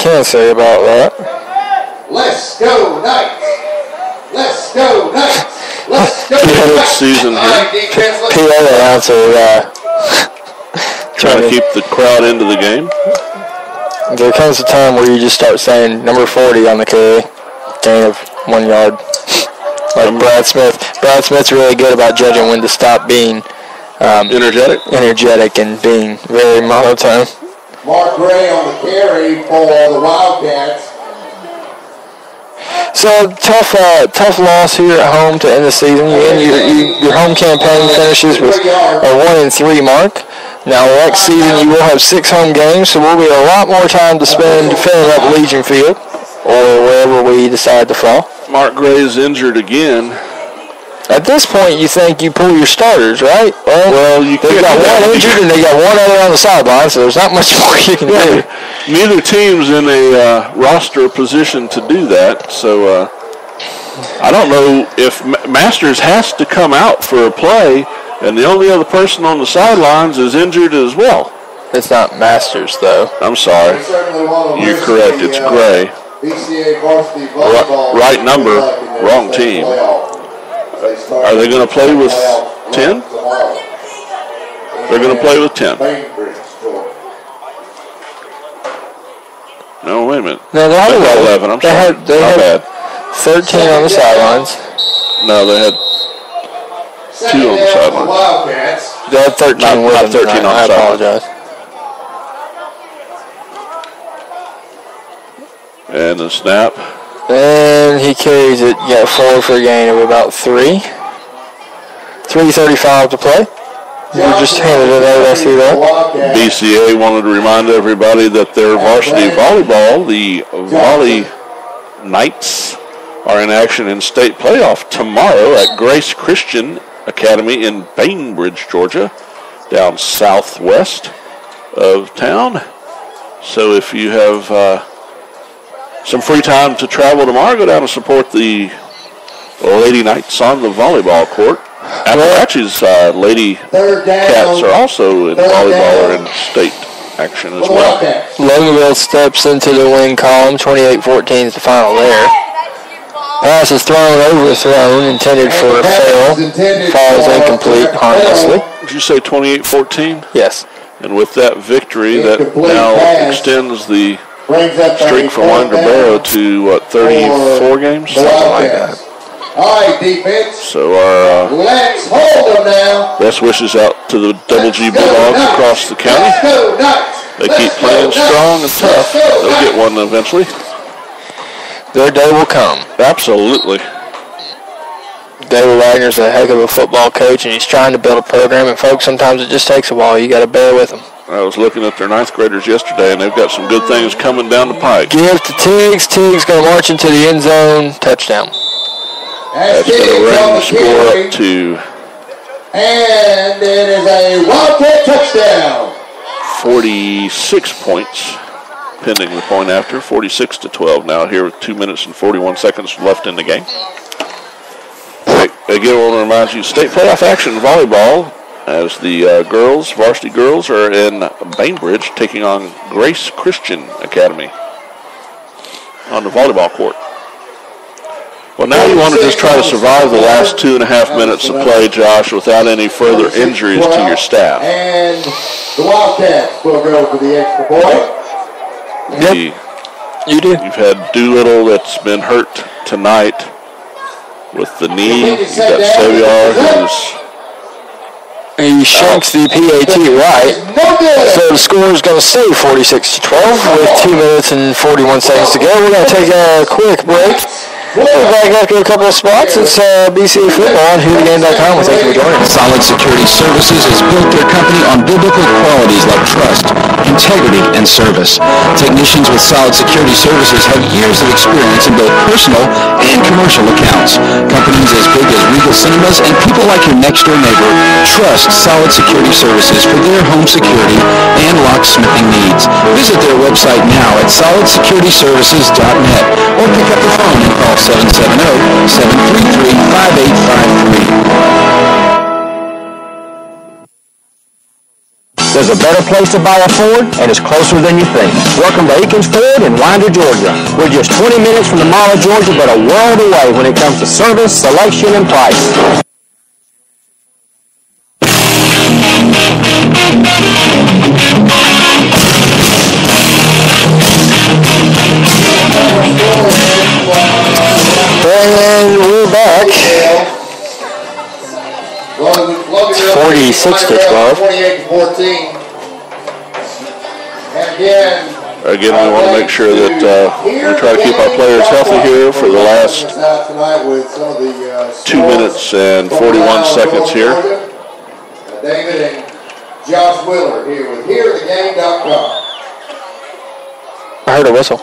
can say about that. Let's go Knights! Let's go Knights! Let's go Knights! Season here. PA announcer trying to keep the crowd into the game. There comes a time where you just start saying number 40 on the carry, gain of 1 yard. Like Brad Smith. Brad Smith's really good about judging when to stop being energetic and being very monotone. Mark Gray on the carry for the Wildcats. So tough loss here at home to end the season. Your home campaign finishes with a 1-3 mark. Now next season you will have 6 home games, so we'll be a lot more time to spend filling up Legion Field or wherever we decide to fall. Mark Gray is injured again. At this point, you think you pull your starters, right? Well, they've got one injured and they got one other on the sideline, so there's not much more you can do. Neither team's in a roster position to do that, so I don't know if Masters has to come out for a play, and the only other person on the sidelines is injured as well. It's not Masters, though. I'm sorry. You're correct. It's Gray. BCA varsity volleyball. Right number, wrong team. Are they going to play with 10? They're going to play with 10. No, wait a minute. No, they had 11. I'm sorry. They had 13 on the sidelines. No, they had 2 on the sidelines. They had 13 with them. 13 on the sidelines. I apologize. And the snap. And he carries it, forward for a gain of about 3. 3:35 to play. You just handed it over, I see that. BCA wanted to remind everybody that their varsity volleyball, the Volley Knights, are in action in state playoff tomorrow at Grace Christian Academy in Bainbridge, Georgia, down southwest of town. So if you have some free time to travel tomorrow, go down and support the Lady Knights on the volleyball court. Appalachia's Lady Cats are also in volleyball or in state action as well. Loganville steps into the win column. 28-14 is the final there. Pass is thrown, overthrown, intended for a fail. Falls incomplete, harmlessly. Did you say 28-14? Yes. And with that victory, that now extends the streak for Wanderboro to, 34 games? Something like that. All right, defense. So our let's hold them now. Best wishes out to the Double G Bulldogs across the county. They keep playing strong and tough. They'll get one eventually. Their day will come. Absolutely. David Wagner's a heck of a football coach, and he's trying to build a program. And folks, sometimes it just takes a while. You got to bear with them. I was looking at their 9th graders yesterday, and they've got some good things coming down the pike. Give to Tiggs. Tiggs going to march into the end zone. Touchdown. That's going to run the score up to. And it is a Wildcat touchdown. 46 points, pending the point after. 46-12 now here with 2 minutes and 41 seconds left in the game. Again, I want to remind you, state playoff action volleyball as the varsity girls are in Bainbridge taking on Grace Christian Academy on the volleyball court. Well, now you want to just try to survive the last 2.5 minutes of play, Josh, without any further injuries to your staff. And the Wildcats will go for the extra point. Yep. You do. You've had Doolittle that's been hurt tonight with the knee. You've got Saviar he shanks the PAT right. So the score is going to stay 46-12 with 2 minutes and 41 seconds to go. We're going to take a quick break. We're back after a couple of spots. It's BCA Football on HooterGame.com. Thank you for joining us. Solid Security Services has built their company on biblical qualities like trust, integrity, and service. Technicians with Solid Security Services have years of experience in both personal and commercial accounts. Companies as big as Regal Cinemas and people like your next-door neighbor trust Solid Security Services for their home security and locksmithing needs. Visit their website now at solidsecurityservices.net or pick up the phone and call 770-733-5853. There's a better place to buy a Ford, and it's closer than you think. Welcome to Aikens Ford in Winder, Georgia. We're just 20 minutes from the Mall of Georgia, but a world away when it comes to service, selection, and price. And we're back. It's 46-12. 28-14. Again, we want to make sure that we try to keep our players healthy here for the last 2 minutes and 41 seconds here. David and Josh Willer here with HearTheGame.com. I heard a whistle.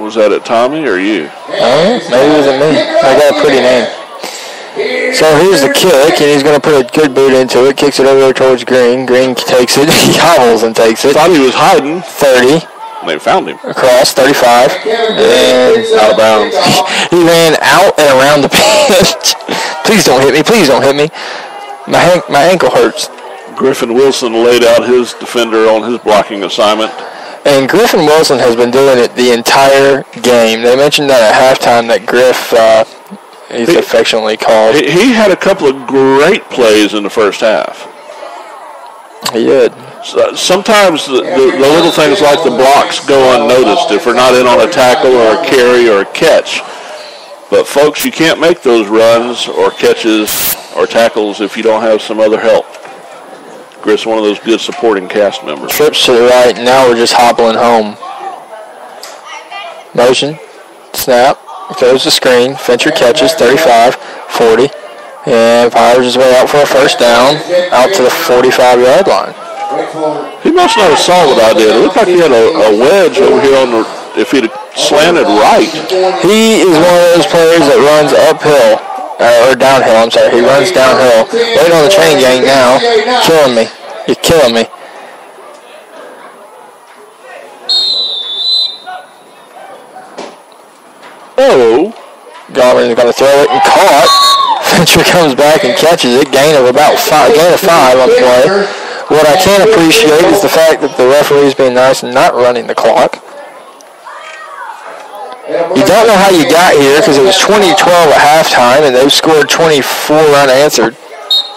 Was that at Tommy or you? Maybe it wasn't me. I got a pretty name. So here's the kick, and he's going to put a good boot into it. Kicks it over there towards Green. Green takes it. He hobbles and takes it. Thought he was hiding. 30. They found him. Across, 35. And out of bounds. He ran out and around the pitch. Please don't hit me. Please don't hit me. My ankle hurts. Griffin Wilson laid out his defender on his blocking assignment. And Griffin Wilson has been doing it the entire game. They mentioned that at halftime that Griff, he's affectionately called. He had a couple of great plays in the first half. He did. Sometimes the little things like the blocks go unnoticed if we're not in on a tackle or a carry or a catch. But, folks, you can't make those runs or catches or tackles if you don't have some other help. Chris, one of those good supporting cast members. Trips to the right, and now we're just hobbling home. Motion, snap, throws the screen. Fincher catches, 35, 40, and fires his way out for a first down, out to the 45-yard line. He must not have saw what I did. It looked like he had a wedge over here on the, if he'd slanted right. He is one of those players that runs uphill. Or downhill, I'm sorry. He runs downhill. Wait on the train gang now. Killing me. You're killing me. Oh. Garvin's going to throw it and caught. Fincher comes back and catches it. Gain of 5 on the play. What I can't appreciate is the fact that the referee's being nice and not running the clock. You don't know how you got here because it was 20-12 at halftime, and they've scored 24 unanswered.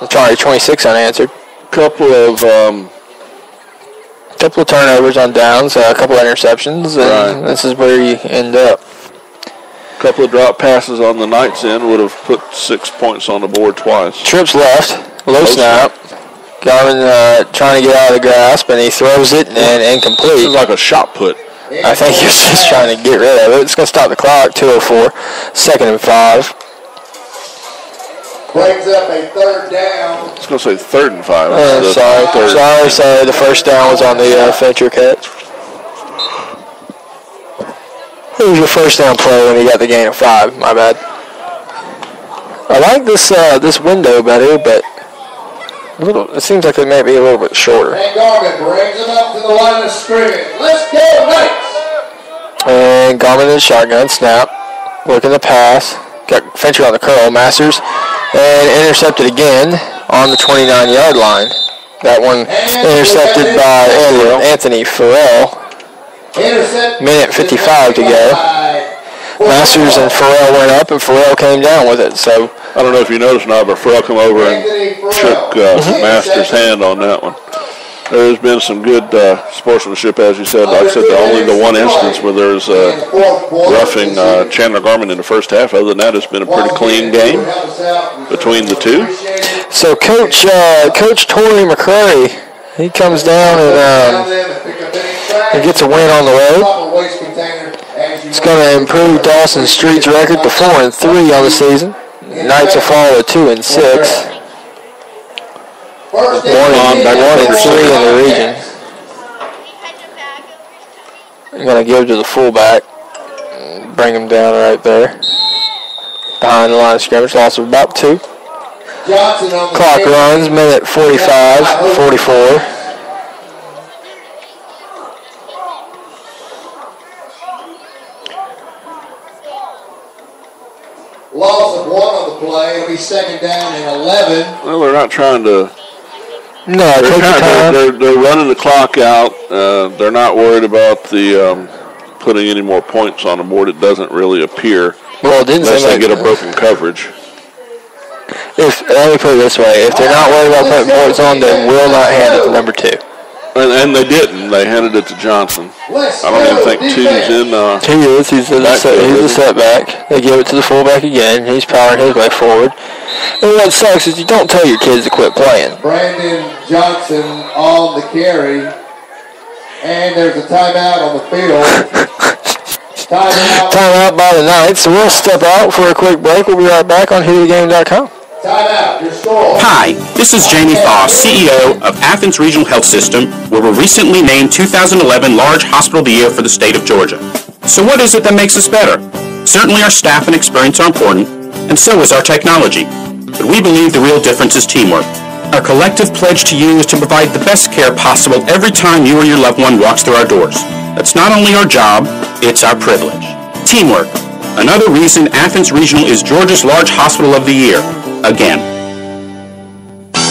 I'm sorry, 26 unanswered. Couple of turnovers on downs, a couple of interceptions, and This is where you end up. Couple of drop passes on the Knights end would have put 6 points on the board twice. Trips left, low snap. Garvin trying to get out of the grasp, and he throws it and incomplete. This is like a shot put. I think he was just trying to get rid of it. It's going to stop the clock, 2:04, 2nd and 5. Brings up a third down. I was going to say 3rd and 5. Sorry. The first down was on the Fincher catch. It was your first down play when you got the gain of 5. My bad. I like this window better, but it seems like it may be a little bit shorter. And Garvin brings him up to the line of scrimmage. Let's go, Knights! And Garvin in shotgun, snap. Looking to pass. Got Fincher on the curl, Masters. And intercepted again on the 29-yard line. That one intercepted by Anthony Farrell. Minute 55 to go. Masters and Farrell went up, and Farrell came down with it. So I don't know if you noticed or not, but Farrell come over and shook Masters' hand on that one. There has been some good sportsmanship, as you said. Like I said, only the one instance where there's roughing Chandler Garmin in the first half. Other than that, it's been a pretty clean game between the two. So Coach Torrey McCrary, he comes down and gets a win on the road. It's going to improve Dawson Street's record to 4-3 on the season. Knights will fall at 2-6. 1-3 in the region. I'm going to give to the fullback. Bring him down right there. Behind the line of scrimmage. Loss of about 2. Clock runs. Minute 45, 44. Loss of 1 on the play. It'll be 2nd down and 11. Well, they're not trying to No, take your time. They're running the clock out. They're not worried about the putting any more points on the board. It doesn't really appear. Well, it didn't unless seem they like get a broken coverage. Let me put it this way: if they're not worried about putting points on, they will not hand it to number 2. And they didn't. They handed it to Johnson. I don't even think 2's in. He is. He's a setback. They give it to the fullback again. He's powering his way forward. And what sucks is you don't tell your kids to quit playing. Brandon Johnson on the carry. And there's a timeout on the field. Timeout by the Knights. So we'll step out for a quick break. We'll be right back on HitTheGame.com. Timeout. Your score. Hi, this is Jamie Foss, CEO of Athens Regional Health System, where we're recently named 2011 Large Hospital of the Year for the state of Georgia. So what is it that makes us better? Certainly our staff and experience are important, and so is our technology. But we believe the real difference is teamwork. Our collective pledge to you is to provide the best care possible every time you or your loved one walks through our doors. That's not only our job, it's our privilege. Teamwork. Another reason Athens Regional is Georgia's Large Hospital of the Year. Again.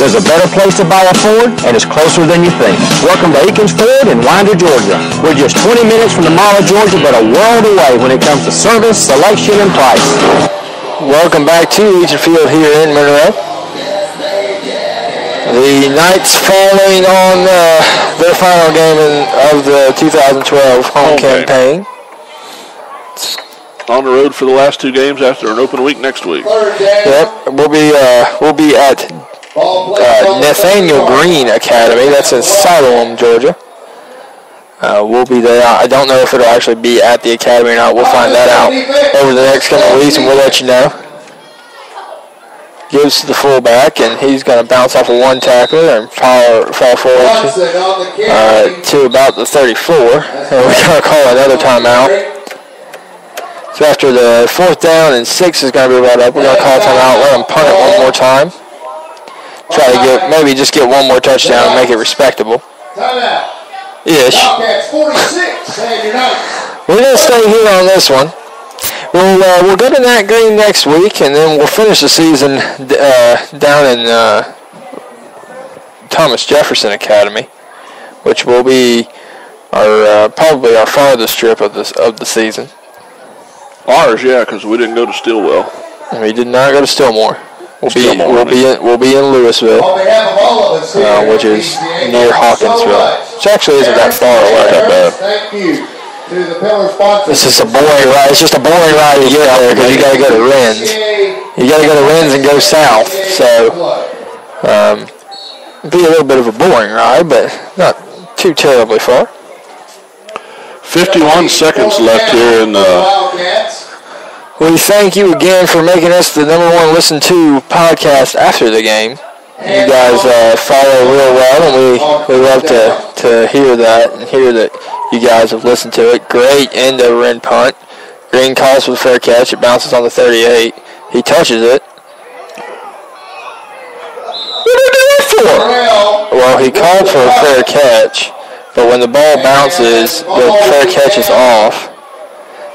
There's a better place to buy a Ford, and it's closer than you think. Welcome to Aikens Ford in Winder, Georgia. We're just 20 minutes from the Mall of Georgia, but a world away when it comes to service, selection, and price. Welcome back to Legion Field here in Monroe. The Knights falling on their final game of the 2012 home campaign. On the road for the last 2 games after an open week next week. Yep, we'll be at Nathaniel Green Academy. That's in Siloam, Georgia. We'll be there. I don't know if it'll actually be at the academy or not. We'll find that out over the next couple of weeks, and we'll let you know. Gives to the fullback, and he's going to bounce off of one tackler and fall forward to about the 34. And we're going to call another timeout. So after the 4th down and 6 is going to be brought up, we're going to call timeout, let them punt it one more time. Try to maybe just get one more touchdown and make it respectable. Ish. We're going to stay here on this one. We'll go to Nat Green next week, and then we'll finish the season down in Thomas Jefferson Academy, which will be probably our farthest trip of the season. Ours, yeah, because we didn't go to Stillwell. We did not go to Stillmore. We'll be in Louisville, which is near Hawkinsville. Which actually isn't that far away. Not bad. Thank you to the pillar sponsors. It's just a boring ride. It's just a boring ride to get there because you got to go to Rennes. You got to go to Rennes and go south. So it'd be a little bit of a boring ride, but not too terribly far. 51 seconds left here in We thank you again for making us the #1 listened to podcast after the game. You guys follow real well, and we love to hear that and hear that you guys have listened to it. Great end over end punt. Green calls for the fair catch. It bounces on the 38. He touches it. What did he do it for? Well, he called for a fair catch, but when the ball bounces, the fair catch is off.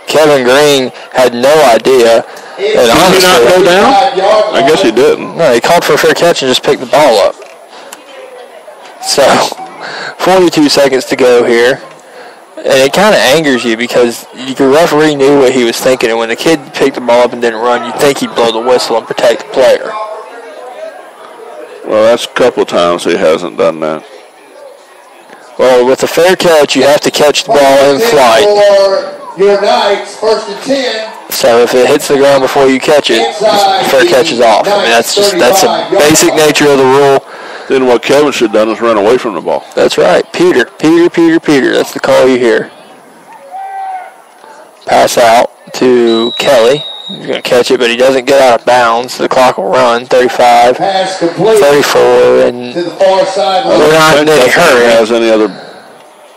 Kevin Green had no idea. And honestly, did he not go down? I guess he didn't. No, he called for a fair catch and just picked the ball up. So, 42 seconds to go here. And it kind of angers you because your referee knew what he was thinking. And when the kid picked the ball up and didn't run, you'd think he'd blow the whistle and protect the player. Well, that's a couple of times he hasn't done that. Well, with a fair catch, you have to catch the ball in flight. Your Knights, 1st and 10. So if it hits the ground before you catch it, the fair catch is off. I mean, that's a basic nature of the rule. Then what Kevin should have done is run away from the ball. That's right. Peter. That's the call you hear. Pass out to Kelly. He's going to catch it, but he doesn't get out of bounds. The clock will run. 35, 34, and to the far side. we're not in any hurry. Has any other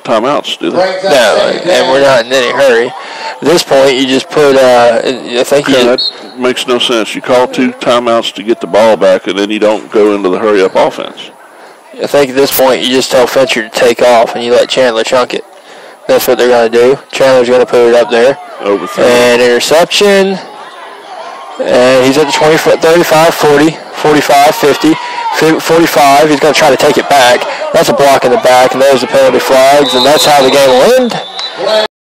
timeouts, do they? No, and we're not in any hurry. At this point, you just put, I think that makes no sense. You call 2 timeouts to get the ball back, and then you don't go into the hurry-up offense. I think at this point, you just tell Fincher to take off, and you let Chandler chunk it. That's what they're going to do. Chandler's going to put it up there. Overthrow. And interception. And he's at the 35, 40, 45, 50. 45. He's going to try to take it back. That's a block in the back, and there's the penalty flags, and that's how the game will end.